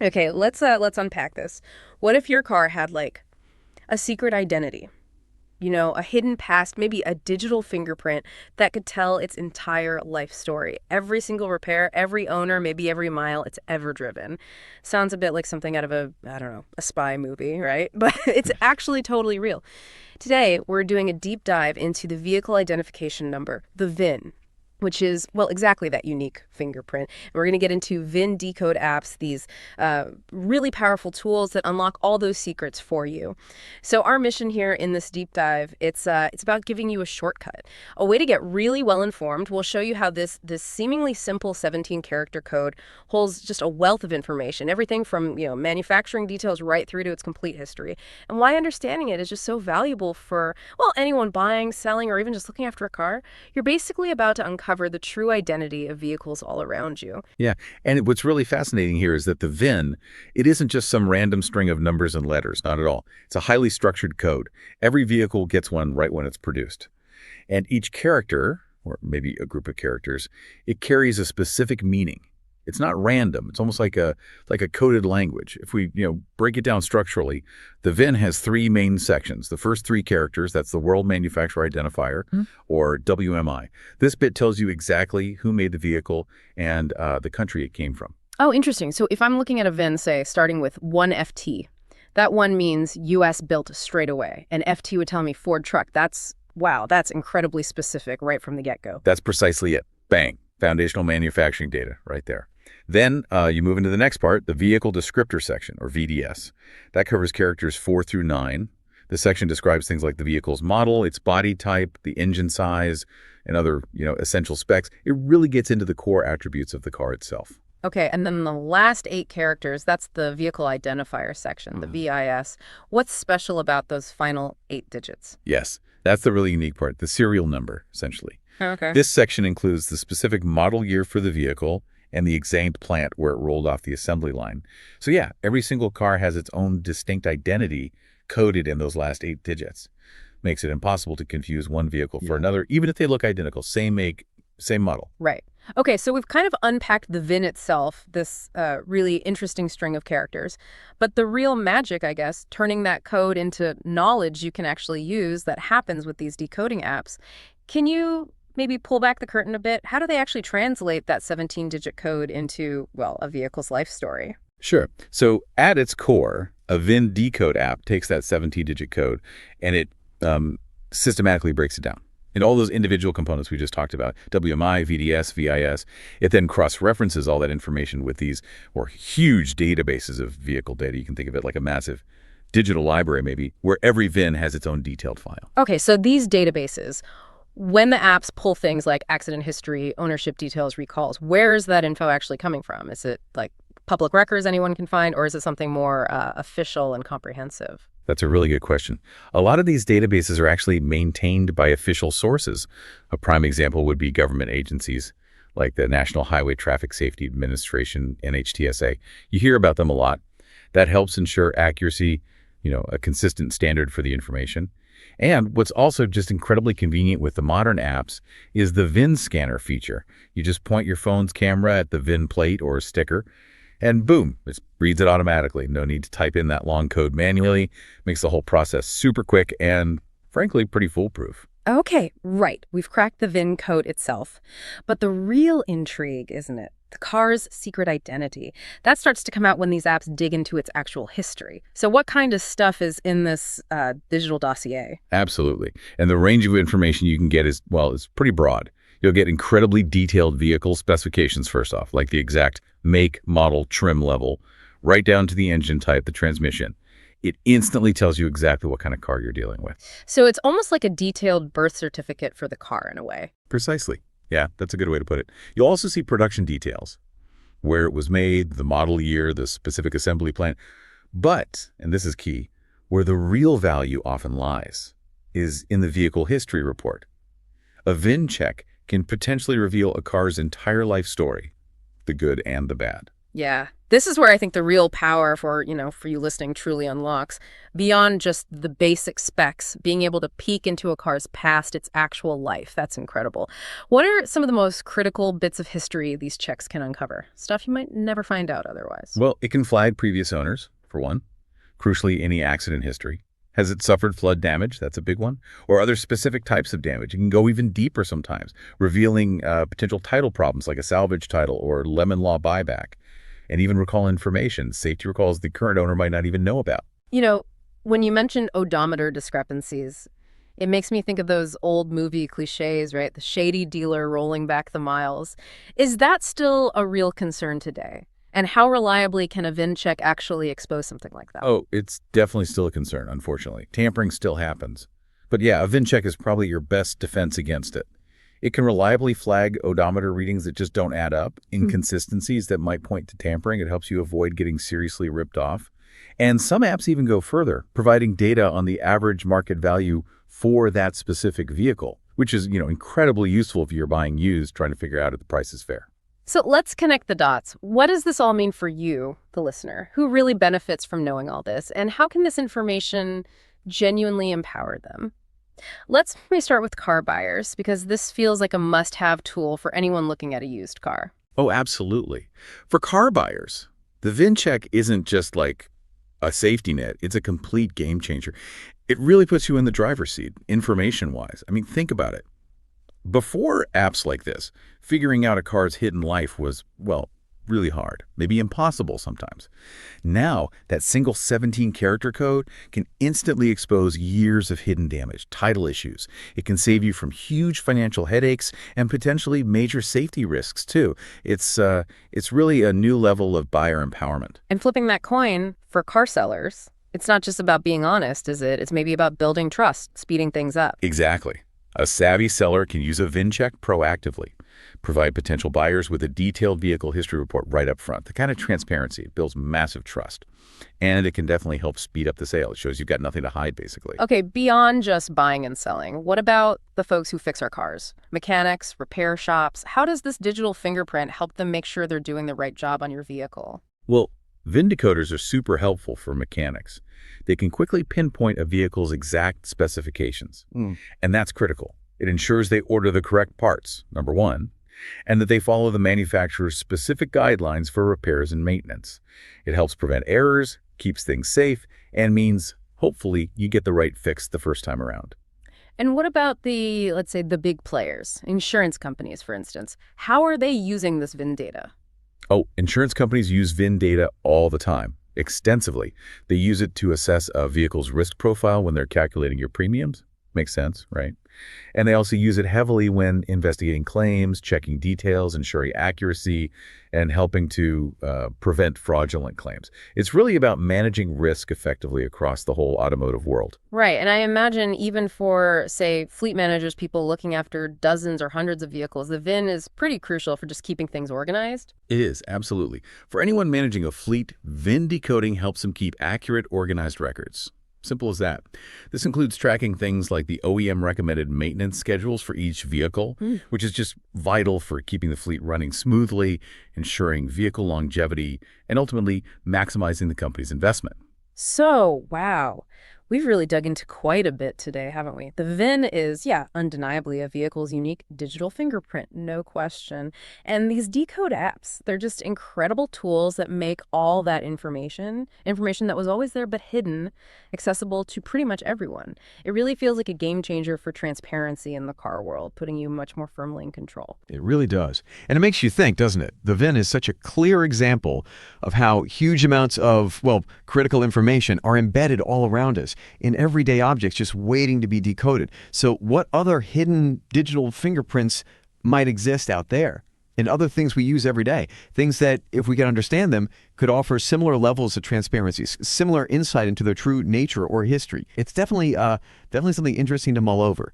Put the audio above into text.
Okay, let's unpack this. What if your car had like a secret identity? You know, a hidden past, maybe a digital fingerprint that could tell its entire life story. Every single repair, every owner, maybe every mile it's ever driven. Sounds a bit like something out of a, I don't know, a spy movie, right? But it's actually totally real. Today, we're doing a deep dive into the vehicle identification number, the VIN, which is, well, exactly that unique fingerprint. And we're going to get into VIN decode apps, these really powerful tools that unlock all those secrets for you. So our mission here in this deep dive, it's about giving you a shortcut, a way to get really well informed. We'll show you how this seemingly simple 17-character code holds just a wealth of information, everything from, manufacturing details right through to its complete history, and why understanding it is just so valuable for, well, anyone buying, selling, or even just looking after a car. You're basically about to uncover the true identity of vehicles all around you. Yeah, and what's really fascinating here is that the VIN, it isn't just some random string of numbers and letters, not at all. It's a highly structured code. Every vehicle gets one right when it's produced. And each character, or maybe a group of characters, it carries a specific meaning. It's not random. It's almost like a coded language. If we, break it down structurally, the VIN has three main sections. The first three characters, that's the World Manufacturer Identifier, or WMI. This bit tells you exactly who made the vehicle and the country it came from. Oh, interesting. So if I'm looking at a VIN, say, starting with 1FT, that one means US built straight away. And FT would tell me Ford truck. Wow, that's incredibly specific right from the get-go. That's precisely it. Bang. Foundational manufacturing data right there. Then you move into the next part, the Vehicle Descriptor section, or VDS. That covers characters 4 through 9. The section describes things like the vehicle's model, its body type, the engine size, and other, essential specs. It really gets into the core attributes of the car itself. Okay, and then the last 8 characters, that's the Vehicle Identifier section, the VIS. What's special about those final 8 digits? Yes, that's the really unique part, the serial number, essentially. Okay. This section includes the specific model year for the vehicle and the exact plant where it rolled off the assembly line. So yeah, every single car has its own distinct identity coded in those last 8 digits. Makes it impossible to confuse one vehicle for another, even if they look identical, same make, same model. Right. Okay, so we've kind of unpacked the VIN itself, this really interesting string of characters. But the real magic, I guess, turning that code into knowledge you can actually use that happens with these decoding apps. Can you maybe pull back the curtain a bit? How do they actually translate that 17-digit code into, well, a vehicle's life story? Sure. So at its core, a VIN decode app takes that 17-digit code and it systematically breaks it down. And all those individual components we just talked about, WMI, VDS, VIS, it then cross-references all that information with these or huge databases of vehicle data. You can think of it like a massive digital library maybe, where every VIN has its own detailed file. Okay, so these databases, when the apps pull things like accident history, ownership details, recalls, where is that info actually coming from? Is it like public records anyone can find, or is it something more official and comprehensive? That's a really good question. A lot of these databases are actually maintained by official sources. A prime example would be government agencies like the National Highway Traffic Safety Administration, NHTSA. You hear about them a lot. That helps ensure accuracy, a consistent standard for the information. And what's also just incredibly convenient with the modern apps is the VIN scanner feature. You just point your phone's camera at the VIN plate or sticker, and boom, it reads it automatically. No need to type in that long code manually. Makes the whole process super quick and, frankly, pretty foolproof. Okay, right. We've cracked the VIN code itself. But the real intrigue, isn't it? The car's secret identity. That starts to come out when these apps dig into its actual history. So what kind of stuff is in this digital dossier? Absolutely. And the range of information you can get is pretty broad. You'll get incredibly detailed vehicle specifications first off, like the exact make, model, trim level, right down to the engine type, the transmission. It instantly tells you exactly what kind of car you're dealing with. So it's almost like a detailed birth certificate for the car in a way. Precisely. Yeah, that's a good way to put it. You'll also see production details, where it was made, the model year, the specific assembly plant. But, and this is key, where the real value often lies is in the vehicle history report. A VIN check can potentially reveal a car's entire life story, the good and the bad. Yeah. This is where I think the real power for you listening truly unlocks. Beyond just the basic specs, being able to peek into a car's past, its actual life. That's incredible. What are some of the most critical bits of history these checks can uncover? Stuff you might never find out otherwise. Well, it can flag previous owners, for one. Crucially, any accident history. Has it suffered flood damage? That's a big one. Or other specific types of damage. It can go even deeper sometimes, revealing potential title problems like a salvage title or lemon law buyback, and even recall information, safety recalls the current owner might not even know about. You know, when you mention odometer discrepancies, it makes me think of those old movie cliches, right? The shady dealer rolling back the miles. Is that still a real concern today? And how reliably can a VIN check actually expose something like that? Oh, it's definitely still a concern, unfortunately. Tampering still happens. But yeah, a VIN check is probably your best defense against it. It can reliably flag odometer readings that just don't add up, inconsistencies that might point to tampering. It helps you avoid getting seriously ripped off. And some apps even go further, providing data on the average market value for that specific vehicle, which is, incredibly useful if you're buying used, trying to figure out if the price is fair. So let's connect the dots. What does this all mean for you, the listener? Who really benefits from knowing all this? And how can this information genuinely empower them? Let's maybe start with car buyers, because this feels like a must-have tool for anyone looking at a used car. Oh, absolutely. For car buyers, the VIN check isn't just like a safety net. It's a complete game changer. It really puts you in the driver's seat, information-wise. I mean, think about it. Before apps like this, figuring out a car's hidden life was, well, really hard, maybe impossible sometimes. Now, that single 17-character code can instantly expose years of hidden damage, title issues. It can save you from huge financial headaches and potentially major safety risks, too. It's really a new level of buyer empowerment. And flipping that coin, for car sellers, it's not just about being honest, is it? It's maybe about building trust, speeding things up. Exactly. A savvy seller can use a VIN check proactively, provide potential buyers with a detailed vehicle history report right up front. The kind of transparency, it builds massive trust. And it can definitely help speed up the sale. It shows you've got nothing to hide, basically. Okay, beyond just buying and selling, what about the folks who fix our cars? Mechanics, repair shops? How does this digital fingerprint help them make sure they're doing the right job on your vehicle? Well, VIN decoders are super helpful for mechanics. They can quickly pinpoint a vehicle's exact specifications. And that's critical. It ensures they order the correct parts, number one, and that they follow the manufacturer's specific guidelines for repairs and maintenance. It helps prevent errors, keeps things safe, and means, hopefully, you get the right fix the first time around. And what about let's say, the big players, insurance companies, for instance? How are they using this VIN data? Oh, insurance companies use VIN data all the time, extensively. They use it to assess a vehicle's risk profile when they're calculating your premiums. Makes sense, right? And they also use it heavily when investigating claims, checking details, ensuring accuracy, and helping to prevent fraudulent claims. It's really about managing risk effectively across the whole automotive world. Right, and I imagine even for, say, fleet managers, people looking after dozens or hundreds of vehicles, the VIN is pretty crucial for just keeping things organized. It is, absolutely. For anyone managing a fleet, VIN decoding helps them keep accurate, organized records. Simple as that. This includes tracking things like the OEM recommended maintenance schedules for each vehicle, which is just vital for keeping the fleet running smoothly, ensuring vehicle longevity, and ultimately maximizing the company's investment. So, wow, we've really dug into quite a bit today, haven't we? The VIN is, yeah, undeniably a vehicle's unique digital fingerprint, no question. And these decode apps, they're just incredible tools that make all that information that was always there but hidden, accessible to pretty much everyone. It really feels like a game changer for transparency in the car world, putting you much more firmly in control. It really does. And it makes you think, doesn't it? The VIN is such a clear example of how huge amounts of, well, critical information are embedded all around us in everyday objects just waiting to be decoded. So what other hidden digital fingerprints might exist out there in other things we use every day? Things that, if we can understand them, could offer similar levels of transparency, similar insight into their true nature or history. It's definitely something interesting to mull over.